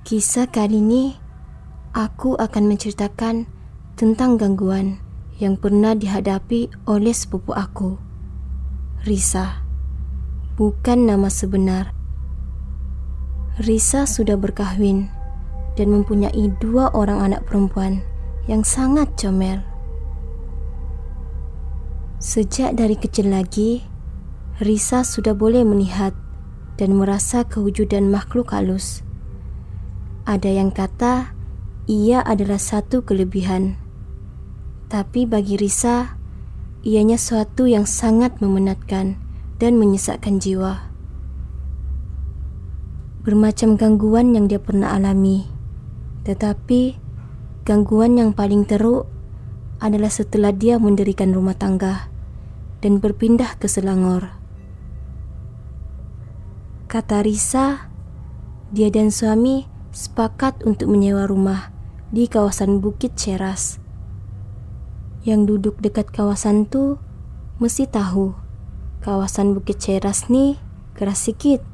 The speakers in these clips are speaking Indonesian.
Kisah kali ini, aku akan menceritakan tentang gangguan yang pernah dihadapi oleh sepupu aku. Risa, bukan nama sebenar. Risa sudah berkahwin dan mempunyai 2 orang anak perempuan yang sangat comel. Sejak dari kecil lagi, Risa sudah boleh melihat dan merasa kewujudan makhluk halus. Ada yang kata ia adalah satu kelebihan, tapi bagi Risa, ianya suatu yang sangat memenatkan dan menyesakkan jiwa. Bermacam gangguan yang dia pernah alami, tetapi gangguan yang paling teruk adalah setelah dia mendirikan rumah tangga dan berpindah ke Selangor. Kata Risa, dia dan suami sepakat untuk menyewa rumah di kawasan Bukit Ceras. Yang duduk dekat kawasan tu mesti tahu, kawasan Bukit Ceras ni keras sikit.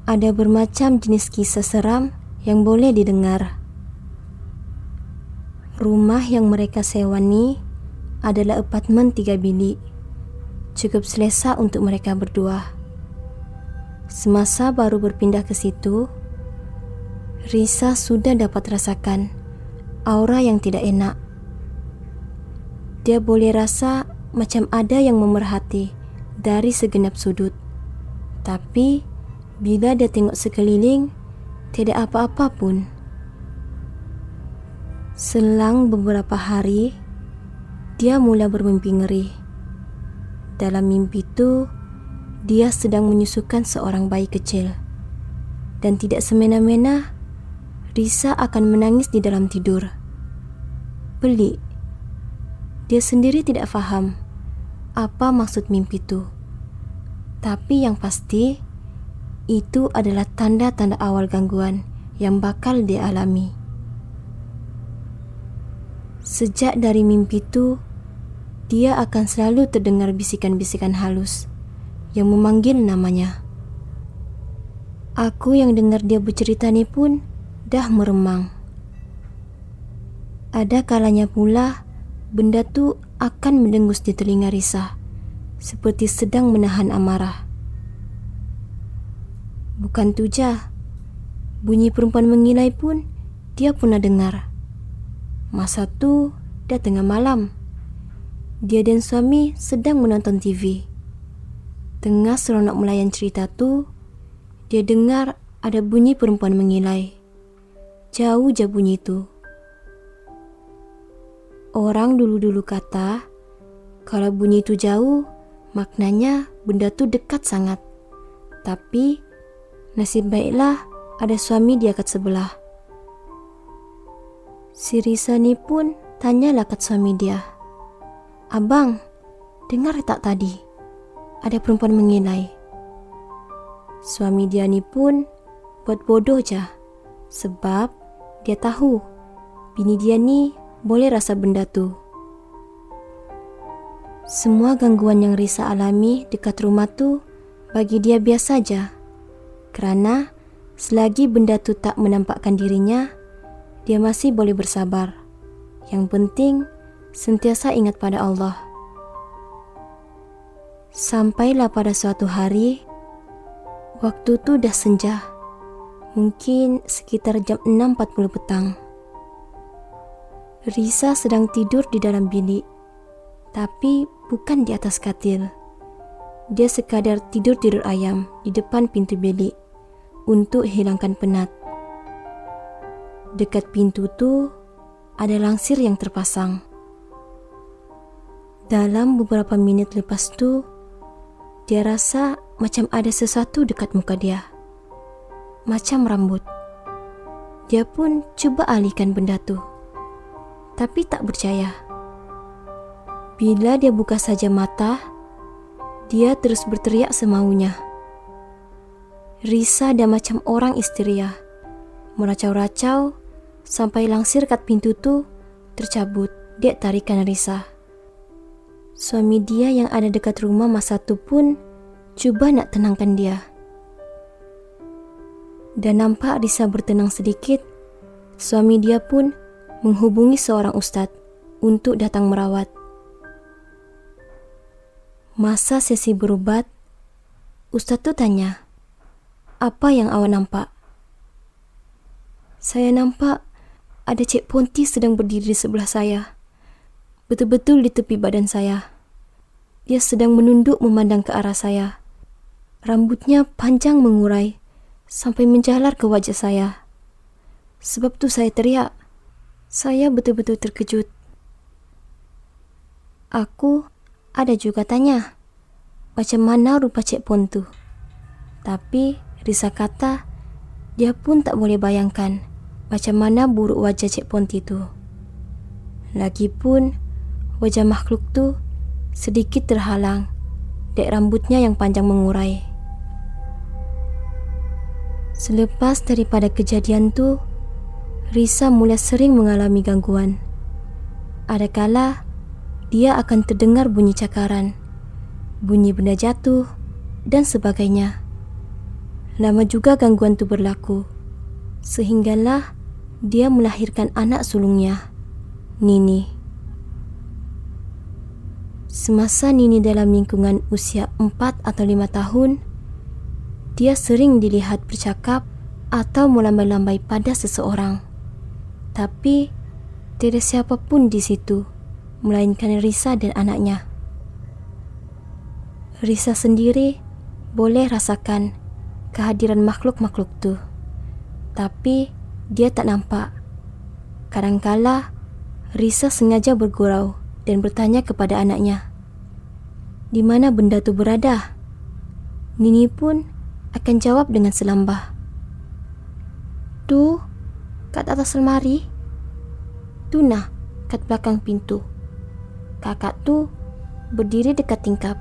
Ada bermacam jenis kisah seram yang boleh didengar. Rumah yang mereka sewa ni adalah apartemen 3 bilik. Cukup selesa untuk mereka berdua. Semasa baru berpindah ke situ, Risa sudah dapat rasakan aura yang tidak enak. Dia boleh rasa macam ada yang memerhati dari segenap sudut. Tapi bila dia tengok sekeliling, tidak apa-apa pun. Selang beberapa hari, dia mula bermimpi ngeri. Dalam mimpi itu, dia sedang menyusukan seorang bayi kecil. Dan tidak semena-mena, Risa akan menangis di dalam tidur. Pelik. Dia sendiri tidak faham apa maksud mimpi itu. Tapi yang pasti, itu adalah tanda-tanda awal gangguan yang bakal dia alami. Sejak dari mimpi itu, dia akan selalu terdengar bisikan-bisikan halus yang memanggil namanya. Aku yang dengar dia bercerita ni pun dah meremang. Ada kalanya pula benda tu akan mendengus di telinga Risa, seperti sedang menahan amarah. Bukan tu jah, bunyi perempuan mengilai pun dia pernah dengar. Masa tu dah tengah malam. Dia dan suami sedang menonton TV. Tengah seronok melayan cerita tu, dia dengar ada bunyi perempuan mengilai. Jauh je bunyi itu. Orang dulu-dulu kata, kalau bunyi itu jauh, maknanya benda tu dekat sangat. Tapi, nasib baiklah ada suami dia kat sebelah. Si Risa ni pun tanyalah kat suami dia, "Abang, dengar tak tadi? Ada perempuan mengilai." Suami dia ni pun buat bodoh je, sebab dia tahu bini dia ni boleh rasa benda tu. Semua gangguan yang Risa alami dekat rumah tu bagi dia biasa aja. Kerana selagi benda tu tak menampakkan dirinya, dia masih boleh bersabar. Yang penting sentiasa ingat pada Allah. Sampailah pada suatu hari, waktu tu dah senja. Mungkin sekitar jam 6.40 petang. Risa sedang tidur di dalam bilik, tapi bukan di atas katil. Dia sekadar tidur ayam di depan pintu bilik untuk hilangkan penat. Dekat pintu tu ada langsir yang terpasang. Dalam beberapa minit lepas tu, dia rasa macam ada sesuatu dekat muka dia. Macam rambut. Dia pun cuba alihkan benda tu, tapi tak berjaya. Bila dia buka saja mata, dia terus berteriak semaunya. Risa dah macam orang histeria, meracau-racau sampai langsir kat pintu tu tercabut. Dia tarikan Risa. Suami dia yang ada dekat rumah masa tu pun cuba nak tenangkan dia. Dan nampak Risa bertenang sedikit suami dia pun menghubungi seorang ustadz untuk datang merawat. Masa sesi berobat, ustadz tuh tanya, "Apa yang awak nampak?" "Saya nampak ada Cik Ponti sedang berdiri di sebelah saya, betul-betul di tepi badan saya. Dia sedang menunduk memandang ke arah saya. Rambutnya panjang mengurai sampai menjalar ke wajah saya. Sebab tu saya teriak. Saya betul-betul terkejut." Aku ada juga tanya, macam mana rupa Cik Pon tu. Tapi Risa kata dia pun tak boleh bayangkan macam mana buruk wajah Cik Ponti tu. Lagipun wajah makhluk tu sedikit terhalang dek rambutnya yang panjang mengurai. Selepas daripada kejadian tu, Risa mula sering mengalami gangguan. Adakala dia akan terdengar bunyi cakaran, bunyi benda jatuh, dan sebagainya. Lama juga gangguan tu berlaku, sehinggalah dia melahirkan anak sulungnya, Nini. Semasa Nini dalam lingkungan usia 4 atau 5 tahun, dia sering dilihat bercakap atau melambai-lambai pada seseorang. Tapi tidak siapa pun di situ, melainkan Risa dan anaknya. Risa sendiri boleh rasakan kehadiran makhluk-makhluk tu, tapi dia tak nampak. Kadangkala Risa sengaja bergurau dan bertanya kepada anaknya, "Di mana benda tu berada?" Nini pun akan jawab dengan selambah, "Tu, kat atas lemari. Tu nah, kat belakang pintu. Kakak tu berdiri dekat tingkap."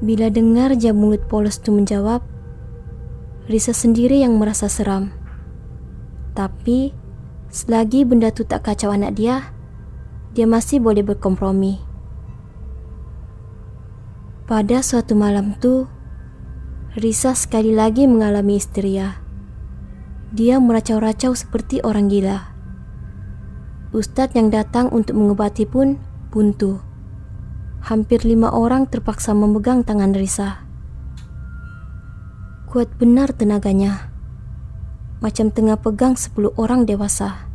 Bila dengar jam mulut polos tu menjawab, Risa sendiri yang merasa seram. Tapi selagi benda tu tak kacau anak dia masih boleh berkompromi. Pada suatu malam tu, Risa sekali lagi mengalami histeria. Dia meracau-racau seperti orang gila. Ustadz yang datang untuk mengobati pun buntu. Hampir 5 orang terpaksa memegang tangan Risa. Kuat benar tenaganya, macam tengah pegang 10 orang dewasa.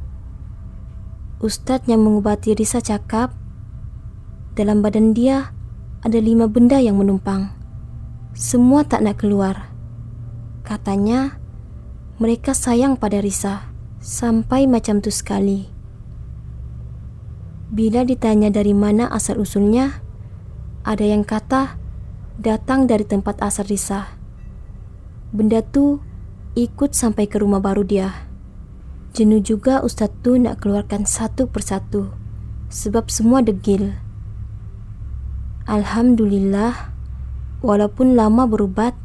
Ustadz yang mengobati Risa cakap, dalam badan dia ada 5 benda yang menumpang. Semua tak nak keluar. Katanya, mereka sayang pada Risa, sampai macam tu sekali. Bila ditanya dari mana asal-usulnya, ada yang kata datang dari tempat asal Risa. Benda tu ikut sampai ke rumah baru dia. Jenuh juga ustaz tu nak keluarkan satu persatu, sebab semua degil. Alhamdulillah, walaupun lama berubat,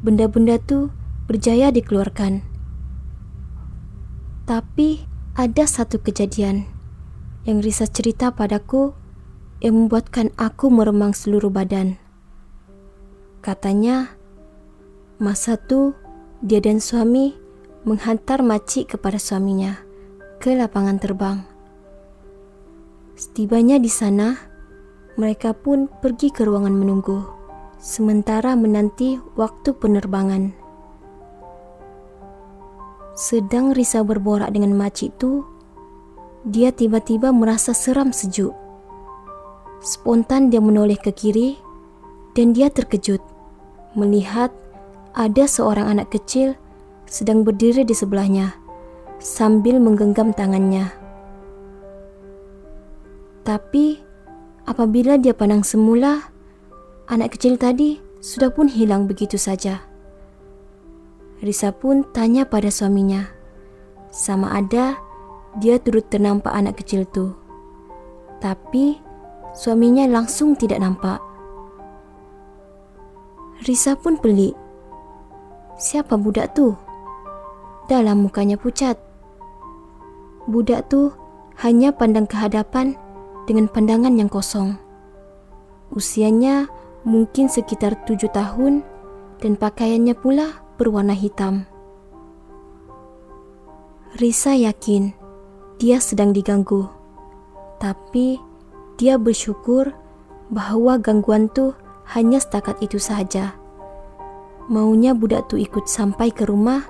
benda-benda tu berjaya dikeluarkan. Tapi ada satu kejadian yang Risa cerita padaku yang membuatkan aku meremang seluruh badan. Katanya, masa tu dia dan suami menghantar makcik kepada suaminya ke lapangan terbang. Setibanya di sana, mereka pun pergi ke ruangan menunggu, sementara menanti waktu penerbangan. Sedang Risa berborak dengan makcik tu, dia tiba-tiba merasa seram sejuk. Spontan dia menoleh ke kiri dan dia terkejut melihat ada seorang anak kecil sedang berdiri di sebelahnya sambil menggenggam tangannya. Tapi apabila dia pandang semula, anak kecil tadi sudah pun hilang begitu saja. Risa pun tanya pada suaminya, sama ada dia turut ternampak anak kecil tu. Tapi suaminya langsung tidak nampak. Risa pun pelik. Siapa budak tu? Dalam mukanya pucat. Budak tu hanya pandang ke hadapan dengan pandangan yang kosong. Usianya mungkin sekitar 7 tahun dan pakaiannya pula berwarna hitam. Risa yakin dia sedang diganggu, tapi dia bersyukur bahwa gangguan tuh hanya setakat itu saja. Maunya budak tuh ikut sampai ke rumah,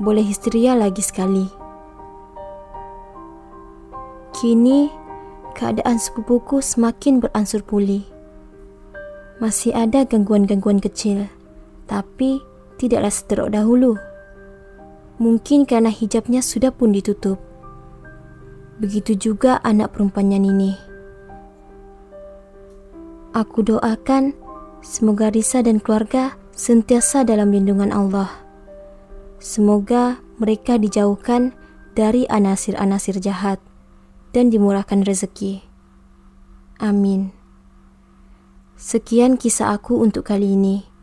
boleh histeria lagi sekali. Kini, keadaan sepupuku semakin beransur pulih. Masih ada gangguan-gangguan kecil, tapi tidaklah seteruk dahulu. Mungkin karena hijabnya sudah pun ditutup. Begitu juga anak perempuannya Nini. Aku doakan semoga Risa dan keluarga sentiasa dalam lindungan Allah. Semoga mereka dijauhkan dari anasir-anasir jahat dan dimurahkan rezeki. Amin. Sekian kisah aku untuk kali ini.